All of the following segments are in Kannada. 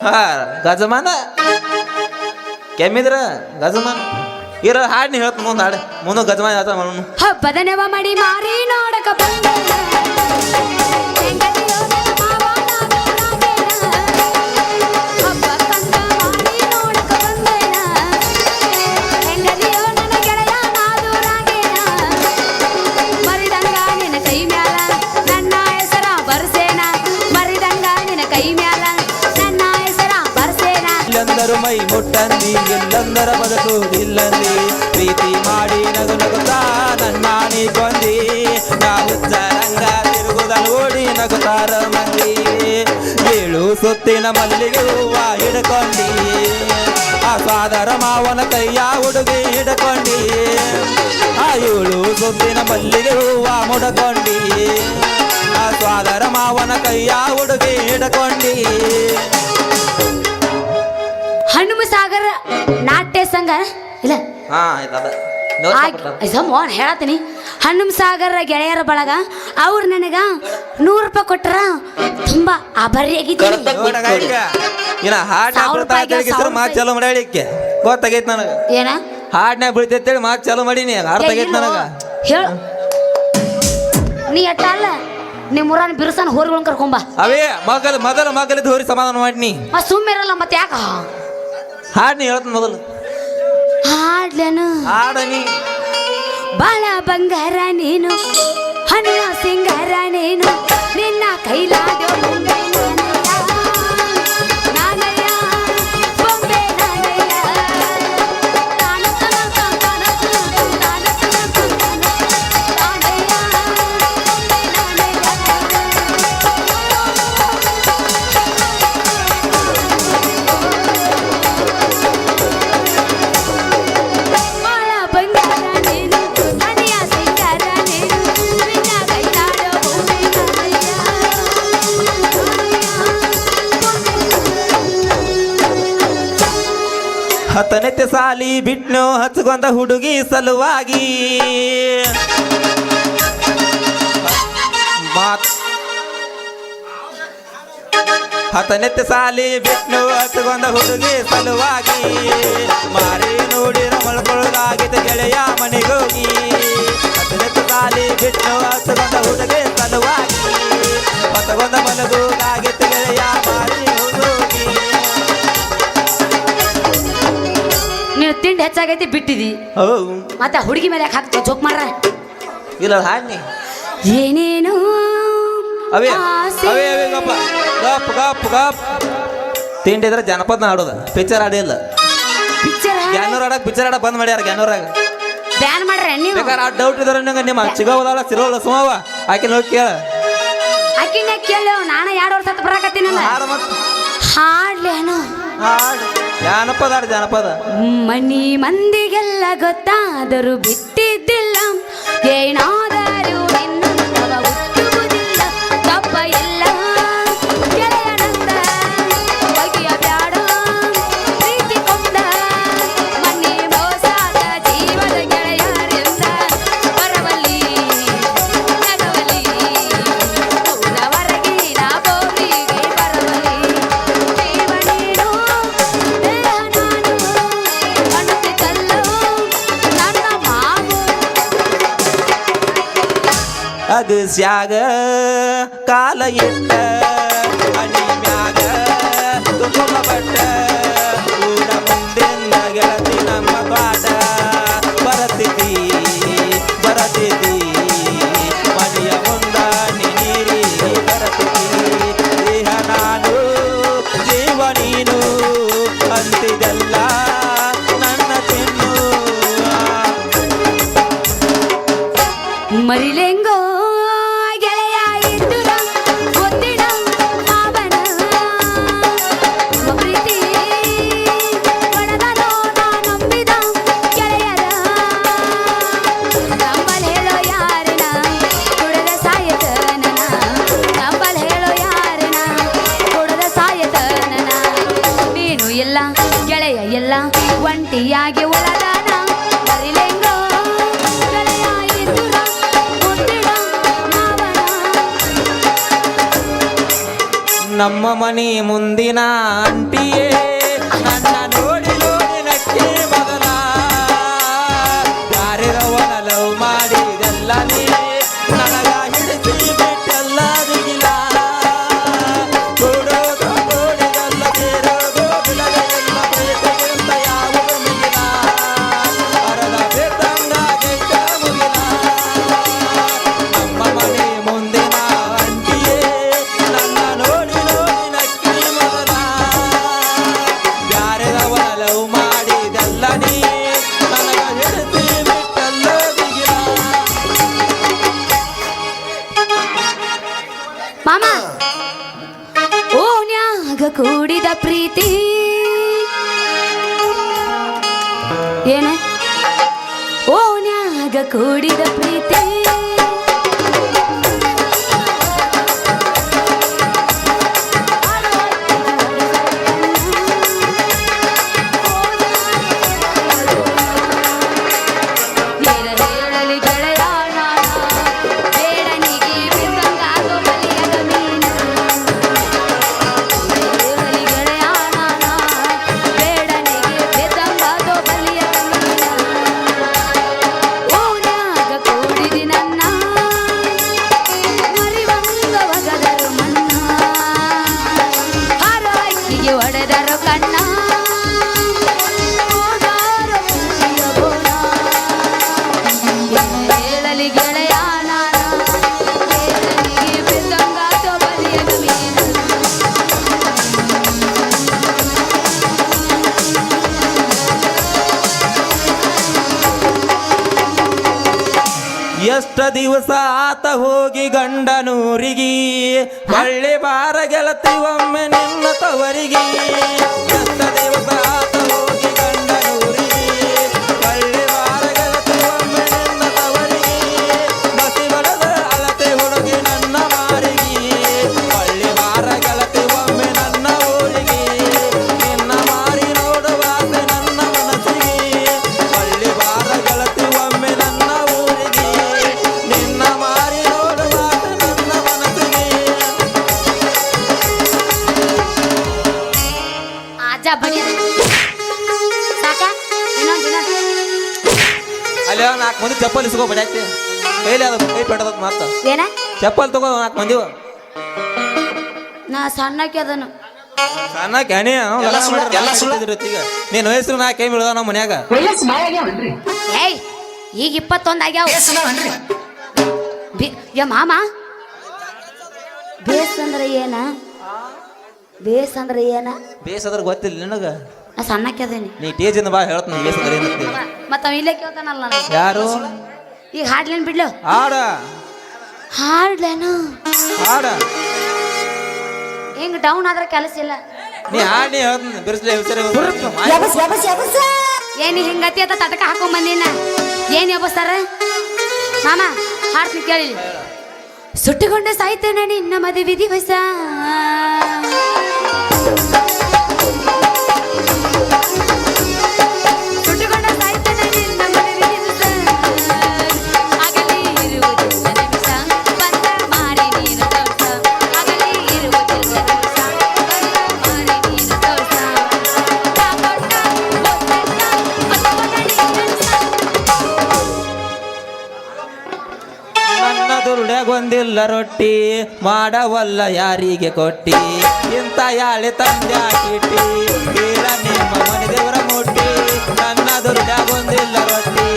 ಹಾ ಗಜಮಾನ ಕೆಮ್ಮಿದ್ರ ಗಜಮಾನ ಇರ ಹಾಡು ನೀ ಹೇಳ್ತ ಮುಂದೆ ಹಾಡು ಮುಂದೆ ಗಜಮಾನ ಹೇಳ್ತ ಮಾಡೋನು ಹಬ್ಬದ ನೆವ ಮಾಡಿ ಮಾರಿ ನೋಡಕ ಬಂದ ಇಲ್ಲಂದರು ಮೈ ಮುಟ್ಟಂದಿ ಎಲ್ಲಂದರ ಬದುಕುವುದಿಲ್ಲಂದಿ ಪ್ರೀತಿ ಮಾಡಿ ನಗು ನಗುತ್ತಾ ನನ್ನ ನೀ ಕೊಂದಿ ನಾ ಹುಚ್ಚ ರಂಗ ತಿರುಗುದ ನೋಡಿ ನಗುತ್ತಾರ ಮಂದಿ ಏಳು ಸುತ್ತಿನ ಮಲ್ಲಿಗೆ ಹೂವ ಹಿಡ್ಕೊಂಡಿ ಆ ಸಾದರ ಮಾವನ ಕೈಯ ಹುಡುಗಿ ಹಿಡ್ಕೊಂಡಿ ಆ ಏಳು ಸುತ್ತಿನ ಮಲ್ಲಿಗೆ ಹೂವ ಮುಡ್ಕೊಂಡಿ ಆ ಸಾದರ ಮಾವನ ಕೈಯ ಹುಡುಗಿ ಹಿಡ್ಕೊಂಡಿ ಹನುಮ ಸಾಗರ ನಾಟ್ಯ ಸಂಘ ಇಲ್ಲ ಮೋಹನ್ ಹೇಳತ್ತೀನಿ ಹನುಮ ಸಾಗರ ಗೆಳೆಯರ ಬಳಗ ಅವ್ರು ನನಗ 100 ರೂಪಾಯಿ ಕೊಟ್ರ ತುಂಬಾ ಆಭಾರಿಯಾಗಿದ್ದೀನಿ ಮಾತು ಚಾಲು ಮಾಡಿಕ್ಕೆ ಗೊತ್ತಾಗೈತಿ ನನಗ ಏನ ಹಾಡ್ನ್ಯಾಗ ಬೀಳ್ತೈತೇಳಿ ಮಾತು ಚಾಲು ಮಾಡೀನಿ ಅರ್ಥ ಆಗೈತಿ ನನಗ ಹೇಳ ನೀ ಅಟ್ಟ ಅಲ್ಲ ನಿಮ್ಮೂರನ್ನ ಬಿರುಸನ ಹೋರಿಗಳನ್ನ ಕರ್ಕೊಂಬ ಅವೇ ಮೊದಲು ಮಗಲಿದ್ದು ಹೋರಿ ಸಮಾಧಾನ ಮಾಡಿನಿ ಸುಮ್ಮಿರಲ್ಲ ಮತ್ತೆ ಯಾಕ ಹಾಡ್ನಿ ಹೇಳ್ತ ಮೊದಲು ಹಾಡ್ಲೇನು ಹಾಡನಿ ಬಾಳ ಬಂಗಾರ ನೀನು ಹಣ್ಣ ಸಿಂಗಾರ ನೀನು ನಿನ್ನ ಕೈಲಾದೋ ಹತ್ತನೆತ್ತೆ ಸಾಲಿ ಬಿಟ್ನೋ ಹಚ್ಕೊಂಡ ಹುಡುಗಿ ಸಲುವಾಗಿ ಹತ್ತನೆತ್ತೆ ಸಾಲಿ ಬಿಟ್ನೋ ಹಚ್ಕೊಂಡ ಹುಡುಗಿ ಸಲುವಾಗಿ ಮಾರಿ ನೋಡಿರ ಮಳ್ಕೊಳ್ಳೋದಾಗಿದ್ದ ಗೆಳೆಯ ಮನೆಗೋಗಿ ಹತ್ತನೆತ್ತೆ ಸಾಲಿ ಬಿಟ್ನೋ ಹಚ್ಕೊಂಡ ಹುಡುಗಿ ಸಲುವಾಗಿ ಹೊತ್ತಗೊಂಡ ಮಲಗೋದಾಗಿದ್ದ ಗೆಳೆಯ ಮಾರಿ ಹೋಗಿ ನೀನು ತಿಂಡಿ ಹೆಚ್ಚಾಗೈತಿ ಬಿಟ್ಟಿದಿ ಮತ್ತೆ ಹುಡುಗಿ ಮೇಲೆ ಯಾಕೆ ಹಾಕ್ತಿ ಜೋಕ್ ಮಾಡ್ರ ಇಲ್ಲ ಹಾಡ್ನಿ ಏನೇನು ಅವೇ ಅವೇ ಅವೇ ಗಪ್ಪ ಗಪ್ ಗಪ್ ಗಪ್ ತಿಂಡಿ ಇದ್ರೆ ಜನಪದ ಹಾಡೋದ ಪಿಕ್ಚರ್ ಹಾಡಿಲ್ಲ ಪಿಕ್ಚರ್ ಗ್ಯಾನೂರ್ ಆಡಕ್ ಪಿಕ್ಚರ್ ಆಡಕ್ ಬಂದ್ ಮಾಡ್ಯಾರ ಗ್ಯಾನೂರಾಗ ಬ್ಯಾನ್ ಮಾಡ್ರೆ ನೀವು ಬೇಕಾದ್ರೆ ಆ ಡೌಟ್ ಇದ್ರೆ ನಂಗೆ ನಿಮ್ಮ ಚಿಗೋದಲ್ಲ ಸಿರೋಲ್ಲ ಸುಮವ ಆಕೆ ನೋಡಿ ಕೇಳ ಆಕಿನ ಕೇಳು ನಾನು 2 ವರ್ಷ ಬರಾಕತ್ತೀನಲ್ಲ ಹಾಡು ಮತ್ತೆ ಹಾಡ್ಲೇನು ಹಾಡು ಜಾನಪದ ಹಾಡು ಜಾನಪದ ಮನಿ ಮಂದಿಗೆಲ್ಲ ಗೊತ್ತಾದರೂ ಬಿಟ್ಟಿದ್ದಿಲ್ಲ ಏನಾದರೂ ನಿನ್ನಂತವ ಹುಟ್ಟುವುದಿಲ್ಲ ತಪ್ಪ ಎಲ್ಲ ಗೆಳೆಯನಂದ ಬಗೆಯ ಬ್ಯಾಡ ಪ್ರೀತಿ ಕೊಂದ ಮನೆ ಮೋಸಾದ ಜೀವದ ಗೆಳೆಯರಿಂದ ಬರವಲ್ಲಿ ನಗವಲಿ ಹೊರಗೆ ನಾ ಬೋರಿಗೆ ಬರವಲಿ ಜೀವ ನೀನು ದೇಹ ನಾನು ಅಣುತ್ತಿದ್ದಲ್ಲೋ ನನ್ನ ಮಾವು ಅದು ಸ್ಯಾಗ ಕಾಲ ಇಟ್ಟ ಹನಿ ಮ್ಯಾಗ ತುಂಬ ಬಟ್ಟ ಊರ ಮುಂದಿನ ಗೆಳತಿ ನಮ್ಮ ಪಾಠ ಬರತಿದ್ದಿ ಮನೆಯ ಮುಂದ ನೀರಿ ಬರತಿದ್ದಿ ದೇಹ ನಾನು ಜೀವ ನೀನು ಅಂತಿದೆಲ್ಲ ನನ್ನ ತಿನ್ನು ಮರಿಲೆಂಗೋ ಗೆಳೆಯ ಇದ್ದುರ ಗೊತ್ತಿಡ ಮಾವನ ಪ್ರೀತಿ ಪಡೆದನೋ ನಾ ನಂಬಿದ ಗೆಳೆಯರ ನಂಬಲ್ ಹೇಳೋ ಯಾರನ ಕುಡದ ಸಾಯತನನ ನಂಬಲ್ ಹೇಳೋ ಯಾರನ ಕುಡದ ಸಾಯತನನ ನೀನು ಎಲ್ಲ ಗೆಳೆಯ ಎಲ್ಲ ಒಂಟಿಯಾಗಿ ಉಳದಾನ ಮರಿಲೆಂಗೋ ಗೆಳೆಯ ಇದ್ದುರ ಗೊತ್ತಿಡ ಮಾವನ ನಮ್ಮ ಮನೆ ಮುಂದಿನ ಅಂಟಿಯೇ ನನ್ನ ನೋಡಿ ನೋಡಿ ನಕ್ಕಿ ಮೊದಲ ಯಾರಿರವನ ಲವ್ ಮಾಡಿದೆಲ್ಲ ನೀ ನನಗ ಹಿಡಿಸಿ ಬಿಟ್ಟೆಲ್ಲ ದಿಗಿಲ ಕೂಡೋದು ಕೂಡಿದಲ್ಲ ಸೇರೋದು ಬಿಡದೆ ಎಲ್ಲ ಪ್ರೀತಿಗಿಂತ ಯಾವುದು ಮಿಗಿಲ ಅರದ ಬೇತಂಗ ಗೈತ ಮುಗಿಲ ನಮ್ಮ ಮನೆ ಮುಂದಿನ ಅಂಟಿಯೇ ನನ್ನ ನೋಡಿ ನೋಡಿ ನಕ್ಕಿ ಮೊದಲ ಯಾರಿರವನ ಲವ್ ಮಾಡಿದೆಲ್ಲ ನೀ ನನಗ ಹಿಡಿಸಿ ಬಿಟ್ಟೆಲ್ಲ ದಿಗಿಲ ಮಾಮ ಓನ್ಯಾಗ ಕೂಡಿದ ಪ್ರೀತಿ ಏನ ಓನ್ಯಾಗ ಕೂಡಿದ ಪ್ರೀತಿ ಏನ ಹೇಳಲಿ ಗೆಳೆಯ ನಾನ ಬೇಡನಿಗೆ ಬಿದ್ದಂಗಾಗೋ ಬಲಿಯದ ಮೀನ ಹೇಳಲಿ ಗೆಳೆಯ ನಾನ ಬೇಡನಿಗೆ ಬಿದ್ದಂಗಾಗೋ ಬಲಿಯದ ಮೀನ ಓನ್ಯಾಗ ಕೂಡಿದಿ ನನ್ನ ಮರಿವಂಗ ಒಗದರು ಮನ್ನ ಹಾರಾಯ್ಕಿಗೆ ಒಡೆದರು ಕಣ್ಣ ಹೋದಾರ ಮುಗಿಯ ಬೋನ ಹೇಳಲಿ ಗೆಳೆಯ ನಾನ ಬೇಡನಿಗೆ ಬಿದ್ದಂಗಾಗೋ ಬಲಿಯದ ಮೀನ ಎಷ್ಟ ದಿವಸ ಆತ ಹೋಗಿ ಗಂಡನೂರಿಗಿ ಹೊಳ್ಳಿ ಬಾರ ಗೆಳತಿ ಒಮ್ಮೆ ನಿನ್ನ ತವರಿಗೆ ಎಷ್ಟ ದಿವಸ ಆತ ಹೋಗಿ ಗಂಡನೂರಿಗಿ ಹೊಳ್ಳಿ ಬಾರ ಗೆಳತಿ ಒಮ್ಮೆ ನಿನ್ನ ತವರಿಗೆ ಬಸಿ ಬಡದ ಅಳತೆ ಹುಡುಗಿ ನನ್ನ ಮಾರಿಗೆ ಹೊಳ್ಳಿ ಬಾರ ಗೆಳತಿ ಒಮ್ಮೆ ನನ್ನ ಊರಿಗೆ ನಿನ್ನ ಮಾರಿ ನೋಡುವಾಸೆ ನನ್ನ ಮನಸ್ಸಿಗೆ ಹೊಳ್ಳಿ ಬಾರ ಗೆಳತಿ ಒಮ್ಮೆ ನನ್ನ ಊರಿಗೆ ನಿನ್ನ ಮಾರಿ ನೋಡುವಾಸೆ ನನ್ನ ಮನಸ್ಸಿಗೆ ಆಜ ಬಡಿ ಸಾಕ ಇನ್ನೊಂದು ಅಲ್ಲಿ ನಾಲ್ಕು ಮಂದಿ ಚಪ್ಪಲ್ ಇಸ್ಕೋ ಬಡ್ಯಾಕ್ತಿ ಕೈಲಿ ಅದು ಕೈ ಪೆಟ್ಟದ ಮಾತ ಏನ ಚಪ್ಪಲ್ ತಗೋ ನಾಲ್ಕು ಮಂದಿ ನಾ ಸಣ್ಣಕ್ಕೆ ಅದನ್ನು ಸಣ್ಣ ಕ್ಯಾನಿ ನೀನು ವಯಸ್ಸು ನಾ ಕೈ ಬೀಳ್ದ ನಮ್ಮ ಮನ್ಯಾಗ ಏಯ್ ಈಗ 21 ಆಗ್ಯಾವ ಯಾ ಮಾಮ ಬೇಸ್ ಅಂದ್ರೆ ಏನ ಬೇಸ್ ಅಂದ್ರೆ ಏನ ಬೇಸದ್ರ ಗೊತ್ತಿಲ್ಲ ನಿನಗ ನಾ ಸಣ್ಣಕ್ಕೆ ಅದೇನಿ ನೀ ಟೇಜಿಂದ ಬಾ ಹೇಳ್ತೀನಿ ಬೇಸದ್ರ ಏನಂತ ಮತ್ತ ಅವ ಇಲ್ಲೇ ಕೇಳ್ತಾನಲ್ಲ ನನಗೆ ಯಾರು ಈಗ ಹಾಡ್ಲೇನ್ ಬಿಡ್ಲು ಹಾಡ ಹಾಡ್ಲೇನು ಹಾಡ ಹಿಂಗ್ ಡೌನ್ ಆದ್ರೆ ಕೆಲಸ ಇಲ್ಲ ನೀ ಹಾಡ್ ನೀ ಹೇಳ್ತೀನಿ ಬಿರ್ಸ್ಲಿ ಹೆಸರು ಏನಿ ಹಿಂಗತಿ ಅಂತ ತಟಕ ಹಾಕೊಂಡ್ ಬಂದಿನ ಏನ್ ಎಬ್ಬಸ್ತಾರ ಮಾಮ ಹಾಡ್ತೀನಿ ಕೇಳಿ ಸುಟ್ಟುಕೊಂಡೆ ಸಾಯ್ತೇನೆ ನಿನ್ನ ಮದುವೆ ದಿವಸ ಸುಟ್ಟುಕೊಂಡೆ ಸಾಯ್ತೇನೆ ನಿನ್ನ ಮದುವೆ ದಿವಸ ಆಗಲಿ ಇರುವುದಿಲ್ಲ ನಿಮಿಷ ಬಂದ ಮಾರಿ ನೀನು ತೋರ್ಸ ಆಗಲಿ ಇರುವುದಿಲ್ಲ ನಿಮಿಷ ಬಂದ ಮಾರಿ ನೀನು ತೋರ್ಸ ಕಾಕೊಂಡ ಗೊತ್ತಲ್ಲ ನನ್ನ ದುರ್ಡ್ಯಾಗೊಂದಿಲ್ಲ ರೊಟ್ಟಿ ಮಾಡವಲ್ಲ ಯಾರಿಗೆ ಕೊಟ್ಟಿ ಇಂಥ ಯಾಳೆ ತಂದ್ಯಾಕಿಟ್ಟಿ ಇಲ್ಲ ನಿಮ್ಮ ಮನೆ ದೇವರ ಮುಟ್ಟಿ ನನ್ನ ದುರ್ಡ್ಯಾಗೊಂದಿಲ್ಲ ರೊಟ್ಟಿ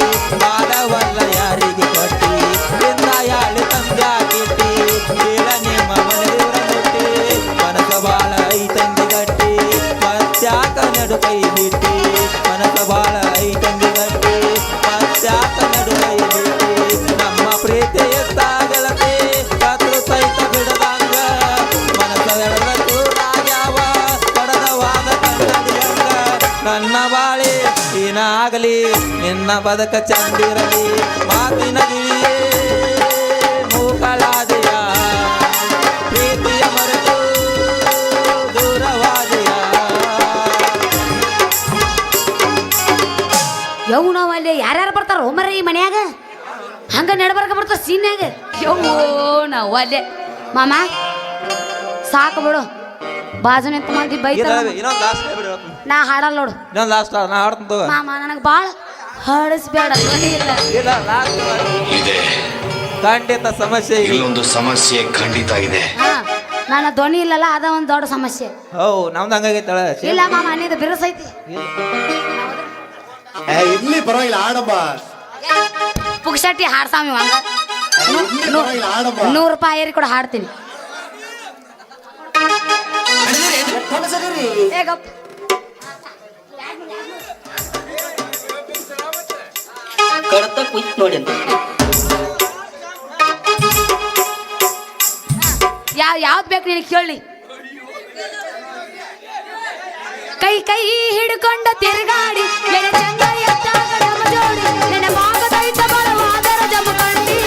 ಮಾಡವಲ್ಲ ಯಾರಿಗೆ ಕೊಟ್ಟಿ ಇಂಥ ಯಾಳೆ ತಂದ್ಯಾಕಿಟ್ಟಿ ಇಲ್ಲ ನಿಮ್ಮ ಮನೆ ದೇವರ ಮುಟ್ಟಿ ಮನಸ ಬಾಳ ಐತಂದಿ ಗಟ್ಟಿ ಮತ್ಯಾಕ ನಡು ಕೈ ಬಿಟ್ಟಿ ಮನಸ ಬಾಳ ಐತಂದಿ ಗಟ್ಟಿ ಮತ್ಯಾಕ ನಡು ಕೈ ಬಿಟ್ಟಿ ನಮ್ಮ ಪ್ರೀತಿ ಎತ್ತಾಗಲತೆ ಕತ್ರು ಸಹಿತ ಬಿಡದಂಗ ಮನಸ ಎಡದಕ್ಕೂ ನಾಗ್ಯಾವ ಪಡದವಾದ ಕನ್ನಡಿಯಂಗ ನನ್ನ ಬಾಳೆ ಏನಾಗಲಿ ನಿನ್ನ ಬದಕ ಚಂದಿರಲಿ ಮಾತಿನ ಗಿಳಿಯೇ ಮೂಕಳಾದೆಯ ಪ್ರೀತಿಯ ಮರೆತು ದೂರವಾದೆಯ ಯವ್ನವಲ್ಲಿ ಯಾರ್ಯಾರು ಬರ್ತಾರ ಹೋಮರ ಈ ಮನ್ಯಾಗ ಹಂಗ ನಡ್ಬರ್ಕ ಬರ್ತಾರ ಸೀನ್ಯಾಗ ಯವ್ವೋ ನಾವು ಅಲ್ಲೇ ಮಾಮ ಸಾಕು ಬಿಡು ಬಾಜು ನಿಂತ ಮಂದಿ ಬೈತಾರ ಇನ್ನೊಂದು ಲಾಸ್ಟ್ ನಾ ಹಾಡಲ್ಲ ನೋಡು ಇನ್ನೊಂದು ಲಾಸ್ಟ್ ನಾ ಹಾಡ್ತೀನಿ ತಗೋ ಮಾಮ ನನಗೆ ಭಾಳ ಹಾಡಿಸ್ಬೇಡ ಧ್ವನಿ ಇಲ್ಲ ಇಲ್ಲ ಲಾಸ್ಟ್ ಇದೆ ಖಂಡಿತ ಸಮಸ್ಯೆ ಇದೆ ಇಲ್ಲೊಂದು ಸಮಸ್ಯೆ ಖಂಡಿತ ಇದೆ. ಹಾ ನನ್ನ ಧ್ವನಿ ಇಲ್ಲಲ್ಲ ಅದ ಒಂದು ದೊಡ್ಡ ಸಮಸ್ಯೆ ಹೌ ನಮ್ದು ಹಂಗಾಗೈತಳ ಇಲ್ಲ ಮಾಮ ನೀದು ಬಿರುಸೈತಿ ಇರ್ಲಿ ಪರವಾಗಿಲ್ಲ ಆಡಮ್ಮ. ಪುಕ್ಷಟಿ ಹಾಡ್ಸಾಮಿ ಹಂಗ ಇರ್ಲಿ ಪರವಾಗಿಲ್ಲ ಆಡಮ್ಮ. ₹100 ಏರಿ ಕೂಡ ಹಾಡ್ತೀನಿ ಏ ಗಪ್. ಕಡತ ಕುಯ್ತ್ ನೋಡಿ ಅಂತ ಯಾವ್ದು ಬೇಕು ನಿನಗೆ ಕೇಳಿ ಕೈ ಕೈ ಹಿಡ್ಕೊಂಡ ತಿರುಗಾಡಿ ಎಡೆ ಚಂದ ಎದ್ದಾಗ ನಮ್ಮ ಜೋಡಿ ನೆನ ಭಾಗದೈತ ಬಲವಾದರ ಜಮಖಂಡಿ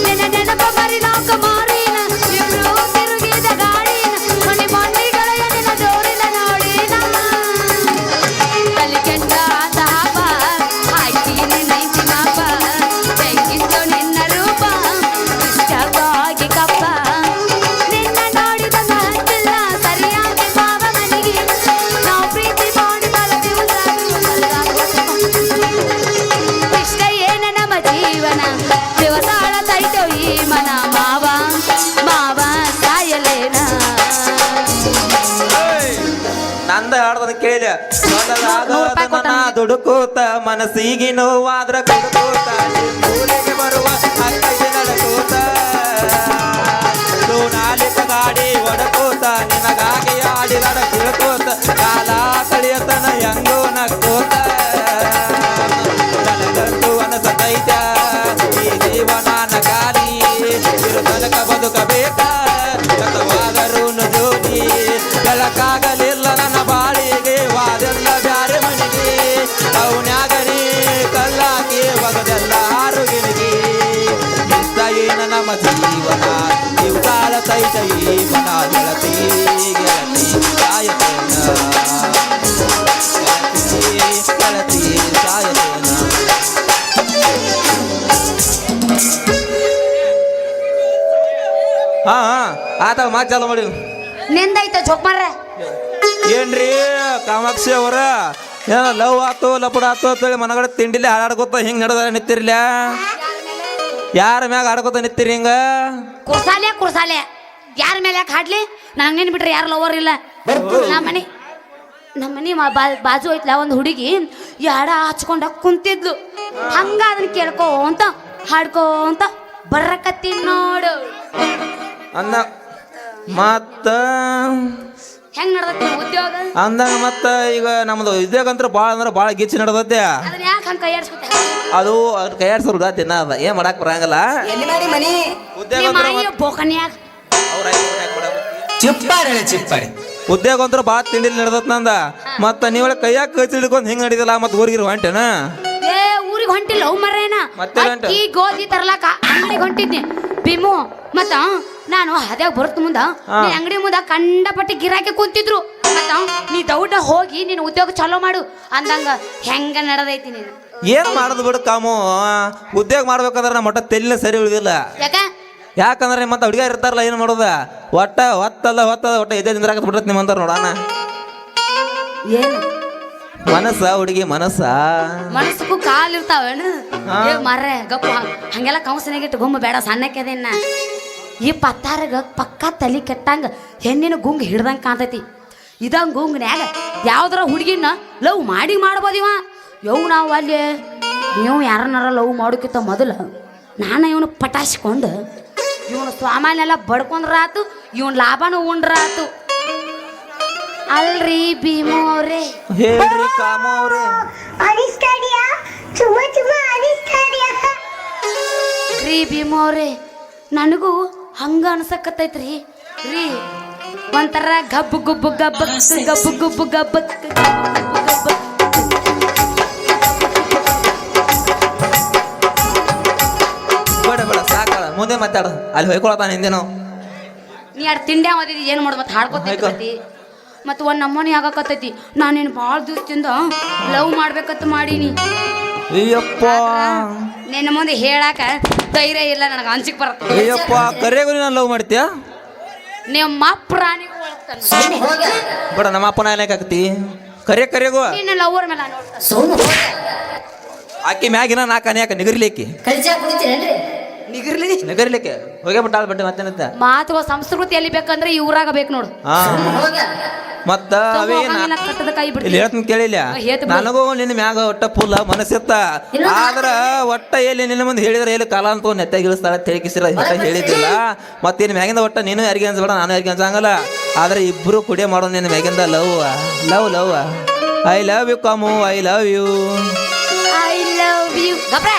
ನೆನ ನೆನಪ ಮರಿಲಾಕ ಮಾರಿನ ಇಬ್ರು ತಿರುಗಿದ ಗಾಡಿನ ಮನೆ ಮಂದಿಗಳ ನೆನ ಜೋಡಿನ ನೋಡಿನ ತಲೆ ಕೆಂಡ ತಾಪ ಹಾಕಿ ನೈತಿ ಮಾಪ ತೆಗಿತ್ತು ನಿನ್ನ ರೂಪ ಇಷ್ಟವಾಗಿ ಕಪ್ಪ ನಿನ್ನ ನೋಡಿದ ಹತ್ತಿಲ್ಲ ಸರಿಯಾಗಿ ಬಾವ ಮನೆಗೆ ನಾವು ಪ್ರೀತಿ ಮಾಡಿ ಇಷ್ಟ ಏನ ನಮ್ಮ ಜೀವನ ದಿವಸಾಳ ತೈತೋ ಈ ಮನ ಮಾವ ಮಾವ ಸಾಯಲೇನ ನಂದ ಹಾಡ್ದನ ಕೇಳಿ ನನ್ನ ದುಡುಕೂತ ಮನಸ್ಸಿಗೆ ನೋವಾದ್ರ ಕುಡುಕೂತ ಊರಿಗೆ ಬರುವ ಅಕ್ಕಗೆ ನಡಕೂತ ನಾಲಿಕ ಗಾಡಿ ಒಡಕೂತ ನಿನಗಾಗಿ ಆಡಿದಡ ತಿಳ್ಕೋತ ಕಾಲ ಕಳಿಯತನ ಹೆಂಗೋ ನಕ್ಕೋತ ನನಗಂತೂ ಅನಸತೈತ ಈ ಜೀವನ ನಗಾಲಿ ತನಕ ಬದುಕಬೇಕ ಕಥವಾದರೂ ಜೋಡಿ ಬೆಳಕಾಗಲಿಲ್ಲ ನನ್ನ ಬಾಳಿಗೆ ವಾದೆಲ್ಲ ಬ್ಯಾರೆ ಮನೆಗೆ ಅವನ್ಯಾಗನಿ ಕಲ್ಲಾಕಿ ಒಗದೆಲ್ಲ ಆರುಗಿನಿಗೆ ಇಷ್ಟ ಏನ ನಮ್ಮ ಜೀವನ ನೀವು ತಾಳ ತೈತ ಈ ಮನ ಗೆಳತಿ ಗೆಳತಿ ಸಾಯತೇನ ಗೆಳತಿ ಸಾಯತೇನ ಹಾ ಆತ ಮಾತು ಚಾಲು ಮಾಡಿ ನಿಂದೈತ ಜೋಕ್ ಮಾರ್ರೆ ಏನ್ರಿ ಕಾಮಾಕ್ಷಿ ಅವರ ಏನ ಲವ್ ಆತು ಲಪಡ ಆತು ಅಂತೇಳಿ ಮನಗಡೆ ತಿಂಡಿಲಿ ಹಾಡಾಡ್ಕೊತ ಹಿಂಗ್ ನಡೆದ ನಿಂತಿರ್ಲ ಯಾರ ಮ್ಯಾಗ ಆಡ್ಕೊತ ನಿಂತಿರಿ ಹಿಂಗ ಕುರ್ಸಾಲೆ ಯಾರ ಮೇಲೆ ಯಾಕೆ ಹಾಡ್ಲಿ ನನಗೆ ನೆನ್ ಬಿಟ್ರೆ ಯಾರು ಲವರ್ ಇಲ್ಲ ನಮ್ಮ ಮನೆ ಬಾಜು ಐತ್ಲ ಒಂದು ಹುಡುಗಿ ಯಾಡ ಹಚ್ಕೊಂಡ ಕುಂತಿದ್ಲು ಹಂಗ ಅದನ್ನ ಕೇಳ್ಕೋ ಅಂತ ಹಾಡ್ಕೋ ಅಂತ ಬರ್ರಕತ್ತಿ ನೋಡು ಅಂದ ಮತ್ತ ಹೆಂಗ್ ನಡ್ದೈತಿ ಉದ್ಯೋಗ ಅಂದಾಗ ಮತ್ತ ಈಗ ನಮ್ದು ಉದ್ಯೋಗ ಅಂತ ಭಾಳ ಅಂದ್ರೆ ಭಾಳ ಗಿಚ್ಚಿ ನಡೆದತ್ತೆ ಅದನ್ನ ಯಾಕೆ ಹಂಗ ಕೈಯಾಡ್ಸ್ಕೊತ ಅದು ಕೈಯಾಡ್ಸೋರ್ದ ತಿನ್ನ ಅದ ಏನ್ ಮಾಡಕ್ ಬರಂಗಲ್ಲ ಎಲ್ಲಿ ಮಾಡಿ ಮನಿ ಉದ್ಯೋಗ ನಿಮ್ಮ ಅಂತ್ರ ಅಯ್ಯೋ ಬೋಕನ್ಯಾಗ ಚಿಪ್ಪಾರೆ ಚಿಪ್ಪಾರೆ ಉದ್ಯೋಗ ಅಂತ್ರ ಭಾಳ ತಿಂಡಿಲಿ ನಡೆದತ್ ನಂದ ಮತ್ತ ನೀವಳೆ ಕೈಯಾಗ ಕಚ್ ಹಿಡ್ಕೊಂಡ್ ಹಿಂಗ್ ನಡೀದಲ್ಲ ಮತ್ ಊರಿಗೆ ಹೊಂಟೇನ ಏ ಊರಿಗೆ ಹೊಂಟಿಲ್ಲ ಅವ್ ಮರೇನ ಮತ್ತೆ ಹೊಂಟ? ಅಕ್ಕಿ ಗೋಧಿ ತರ್ಲಾಕ ಅಂಗಡಿಗೆ ಹೊಂಟಿದ್ನಿ ಭೀಮು ಮತ್ತ ನಾನು ಹದ್ಯಾಗ ಬರುತ್ತ ಮುಂದ ನೀ ಅಂಗಡಿ ಮುಂದ ಕಂಡಪಟ್ಟಿ ಗಿರಾಕಿ ಕುಂತಿದ್ರು ಮತ್ತ ನೀ ದೌಡ ಹೋಗಿ ನೀನು ಉದ್ಯೋಗ ಚಾಲೋ ಮಾಡು ಅಂದಂಗ ಹೆಂಗ ನಡೆದೈತಿ ನೀನು ಏನ್ ಮಾಡೋದು ಬಿಡು ಕಾಮು ಉದ್ಯೋಗ ಮಾಡ್ಬೇಕಂದ್ರೆ ನಮ್ಮ ಒಟ್ಟ ತೆಲಿನ ಸರಿ ಉಳಿದಿಲ್ಲ ಯಾಕ ಯಾಕಂದ್ರೆ ಮತ್ತೆ ಹುಡುಗ ಇರ್ತಾರಲ್ಲ ಏನ್ ಮಾಡೋದ ಒಟ್ಟ ಇದೇ ನಿಂದ್ರಾಕ ಬಿಡ್ರತ್ ನಿಮ್ಮಂತಾರ ನೋಡೋಣ ಏನು ಮನಸ್ಸ ಹುಡುಗಿ ಮನಸ್ಸ ಮನಸ್ಸಕ್ಕೂ ಕಾಲ್ ಇರ್ತಾವೇನು ಮರ್ರೆ ಗಪ್ಪ ಹಂಗೆಲ್ಲ ಕೌನ್ಸಿನಾಗಿಟ್ಟು ಗುಮ್ಮ ಬೇಡ ಸಣ್ಣಕ್ಕೆದೇನ ಈ ಪತ್ತಾರಗ ಪಕ್ಕ ತಲಿ ಕೆಟ್ಟಂಗ ಹೆಣ್ಣಿನ ಗುಂಗ್ ಹಿಡ್ದಂಗ ಕಾಣ್ತೈತಿ ಇದಂಗ ಗುಂಗ್ನ್ಯಾಗ ಯಾವ್ದಾರ ಹುಡುಗಿನ ಲವ್ ಮಾಡ್ಬೋದಿವ ಯವ್ ನಾವು ಅಲ್ಲಿ ನೀವು ಯಾರನ್ನಾರ ಲವ್ ಮಾಡೋಕ್ಕಿಂತ ಮೊದಲು ನಾನು ಇವನು ಪಟಾಯಿಸ್ಕೊಂಡು ಇವನು ಸ್ವಾಮಾನೆಲ್ಲ ಬಡ್ಕೊಂಡ್ರಾತು ಇವನ್ ಲಾಭನೂ ಉಂಡ್ರಾತು ಅಲ್ರಿ ಭೀಮು ಅವ್ರೆ ಹೇಳ್ರಿ ಕಾಮು ಅವ್ರೆ ರೀ ಭೀಮು ಅವ್ರೆ ನನಗೂ ಹಂಗ ಅನ್ಸಕತ್ತೈತ್ರಿ ರೀ ಒಂಥರ ಗಬ್ಬು ಗುಬ್ಬು ಗಬ್ಬಕ್ ಗಬ್ಬು ಗುಬ್ಬು ಗಬ್ಬಕ್ ಬೇಡ ಸಾಕಳ ಮುಂದೆ ಮಾತಾಡ ಅಲ್ಲಿ ಹೊಯ್ಕೊಳತಾನ ಹಿಂದೆ ನಾವು ನೀ ಎರಡು ತಿಂಡಿ ಓದಿದಿ ಏನು ಮಾಡು ಮತ್ತೆ ಹಾಡ್ಕೊತೈತಿ ಮತ್ತು ಒಂದು ನಮ್ಮನೆ ಆಗಕತ್ತೈತಿ ನಾನೇನು ಭಾಳ ದಿವಸದಿಂದ ಲವ್ ಮಾಡ್ಬೇಕಂತ ಮಾಡೀನಿ ಅಯ್ಯಪ್ಪ ನಿನ್ನ ಮುಂದೆ ಹೇಳಾಕ ಧೈರ್ಯ ಇಲ್ಲ ನನಗೆ ಅಂಜಿಕ್ ಬರುತ್ತೆ ಅಯ್ಯಪ್ಪ ಕರೆಗೂ ನಾನು ಲವ್ ಮಾಡ್ತೀಯ ನಿಮ್ಮ ಪ್ರಾಣಿಗೂ ಒಳಗ್ತಾನ ಬಿಡ ನಮ್ಮ ಅಪ್ಪನ ಏನಾಕತಿ ಕರೆಗೂ ನಿನ್ನ ಲವರ್ ಮೇಲೆ ನೋಡ್ತಾನ ಸೋನು ಹೋಗ ಆಕಿ ಮ್ಯಾಗಿನ ನಾಲ್ಕು ಅನ್ಯಾಕ ನಿಗರ್ಲಿಕ್ಕೆ ಕಲ್ಚಾ ಕುಡಿತೀರೇನ್ರಿ ನಿಗರ್ಲಿಕ್ಕೆ ಹೋಗೇ ಬಿಟ್ಟಾಳ ಬಟ್ಟೆ ಮತ್ತೇನಂತ ಮಾತುಗಳ ಸಂಸ್ಕೃತಿ ಎಲ್ಲಿ ಬೇಕಂದ್ರೆ ಈ ಊರಾಗ ಬೇಕು ನೋಡು ಹಾ ಹೋಗ ಮತ್ತ ಅವೇನ ಕಟ್ಟದ ಕೈ ಇಲ್ಲಿ ಬಿಡ್ತೀನಿ ಹೇಳ್ತೀನಿ ಕೇಳಿಲ್ಲ ಹೇಳ್ತೀನಿ. ನನಗೂ ನಿನ್ನ ಮ್ಯಾಗ ಒಟ್ಟ ಫುಲ್ ಮನಸ್ಸಿತ್ತ ಆದ್ರ ಒಟ್ಟ ಎಲ್ಲಿ ನಿನ್ನ ಮುಂದೆ ಹೇಳಿದ್ರೆ ಎಲ್ಲಿ ಕಾಲ ಅಂತ ನೆತ್ತಾಗಿ ಇಳಿಸ್ತಾಳ ತಿಳಿಕಿಸಿರ ಹೇಳಿದ್ದಿಲ್ಲ ಮತ್ತೇನು ಮ್ಯಾಗಿಂದ ಒಟ್ಟ ನೀನು ಯಾರಿಗೆ ಅನ್ಸ್ಬೇಡ ನಾನು ಯಾರಿಗೆ ಅನ್ಸಂಗಲ್ಲ ಆದ್ರೆ ಇಬ್ರು ಕುಡಿಯ ಮಾಡೋ ನಿನ್ನ ಮ್ಯಾಗಿಂದ ಲವ್ ಐ ಲವ್ ಯು ಕಮು I love you I love you ಗಬ್ರೆ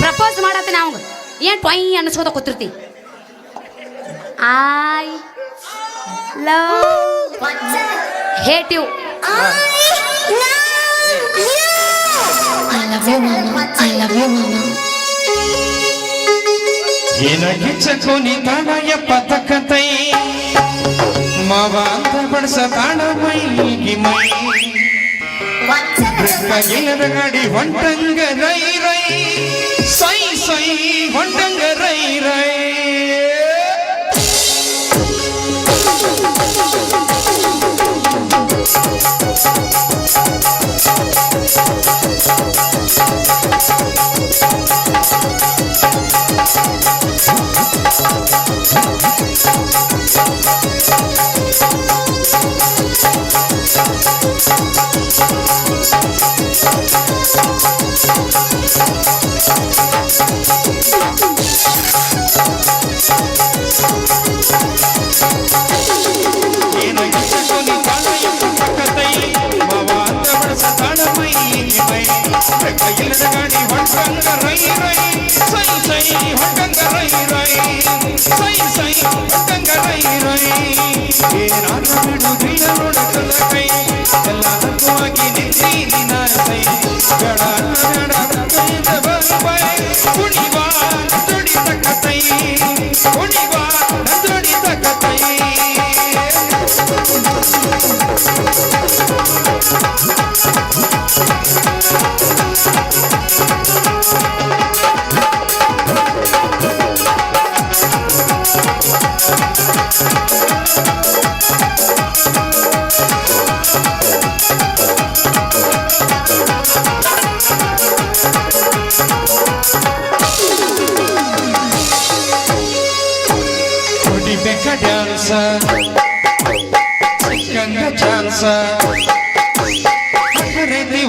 ಪ್ರಪೋಸ್ ಮಾಡತ್ತೀನಿ ಅವಂಗ ಏನ್ ಟೊಯ್ ಅನ್ಸ್ಕೋತ ಕೂತಿರ್ತಿ ಐ ಲವ್ ಹೇಟ್ ಯು ಏನಾಗಿಚ್ಚಕೋನಿ ತಾಣಯಪ್ಪ ತಕ್ಕತೈ ಮಾವ ಅಂತ ಬಡ್ಸ ತಾಣ ಮೈಗಿ ಮೈ ಇಲ್ಲದ ಗಾಡಿ ಹೊಂಟಂಗ ರೈ ರೈ ಸೈ ಸೈ ಹೊಂಟಂಗ ರೈ ರೈ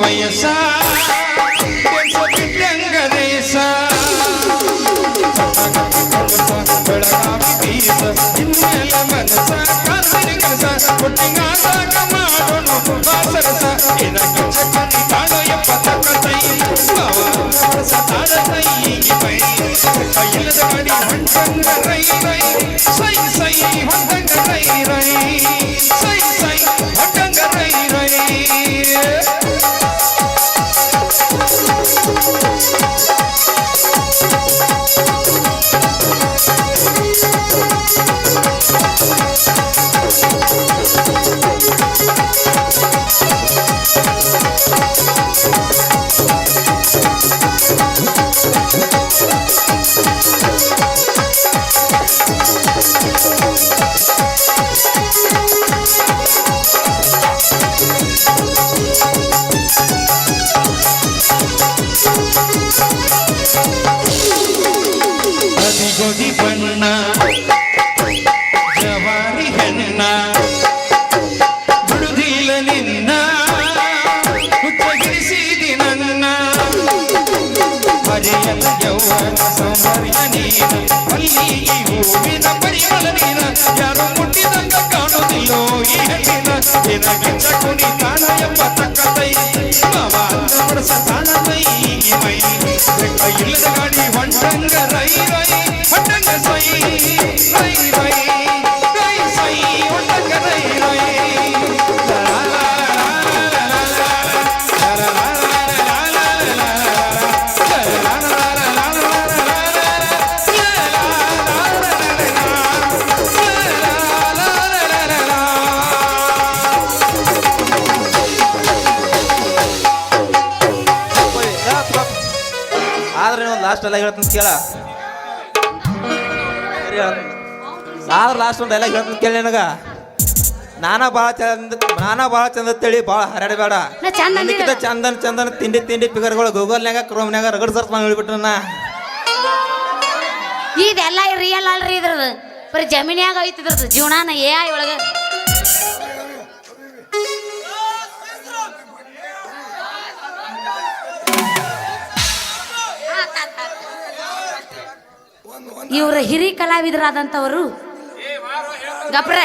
ವಯಸ್ಸ ಬಿಟ್ಟಂಗರೇಸ ಬೆಳಗಾವಿ ಬೀಸ ಇನ್ನೆಲ್ಲ ಮನಸ ಕಸ ಒಟ್ಟಿಗಾದಾಗ ಮಾಡೋಣ ಬಾಸರಸ ಏನಾಗಿ ಚಕ್ಕನಿ ತಾಳೋ ಎಪ್ಪತ್ತೈ ತಾಳತೈ ಮೈ ಇಲ್ಲದ ಗಡಿ ಹೊಂಟಂಗ ರೈ ರೈ ಸೈ ಸೈ ಹೊಂಟಂಗ ರೈ ರೈ ಸೈ ಸೈ ಹೊಂಟಂಗ ರೈ ರೈ ಗೋಧಿ ಬಣ್ಣ ಜವಾರಿ ಹೆಣ್ಣ ಬಿಡುದಿಲ್ಲ ನಿನ್ನ ಹುಚ್ಚಗಿರಿಸಿದಿ ನನ್ನ ಹರಿಯದ ಯೌವನ ಸೌಂದರ್ಯ ನೀನ ಮಲ್ಲಿಗೆ ಹೂವಿನ ಪರಿಮಳ ನೀನ ಯಾರು ಮುಟ್ಟಿದಂಗ ಕಾಣುವುದಿಲ್ಲೋ ಈ ಹೆಣ್ಣಿನ ಏನಾಗಿ ಚಕುನಿ ತಾಣ ಎಂಬ ತಕ್ಕತೈ ಮಾವ ಅಂತ ಬಡಸ ತಾಣ ಮೈ ಮೈ ಇಲ್ಲದ ಗಾಡಿ ಹೊಂಟಂಗ ರೈ ರೈ ಹೊಂಟಂಗ ಸೈ ರೈ ರೈ ರೈ ಸೈ ಹೊಂಟಂಗ ರೈ ರೈ ಆದ್ರೆ ಒಂದು ಲಾಸ್ಟ್ ಎಲ್ಲ ಹೇಳ್ತೀನಿ ಕೇಳ ಲಾಸ್ಟ್ ಒಂದು ಡೈಲಾಗ್ ಹೇಳ್ತೀನಿ ಕೇಳಿ ನನಗ ನಾನಾ ಭಾಳ ಚಂದ ತಿಳಿ ಭಾಳ ಹರಡಬೇಡ ನಾ ಚಂದ ನನಗಿಂತ ಚಂದನ್ ತಿಂಡಿ ಫಿಗರ್ಗಳು ಗೂಗಲ್ನ್ಯಾಗ ಕ್ರೋಮ್ನ್ಯಾಗ ರಗಡ್ ಸರ್ಚ್ ಮಾಡಿ ಹೇಳ್ಬಿಟ್ರನ್ನ ಇದೆಲ್ಲ ರಿಯಲ್ ಅಲ್ರಿ ಇದ್ರದ್ದು ಬರೀ ಜಮೀನ್ಯಾಗ ಐತಿ ಇದ್ರದ್ದು ಜೀವನಾನ AI ಒಳಗ ಇವ್ರ ಹಿರಿ ಕಲಾವಿದರಾದಂಥವರು ಗಪ್ರೆ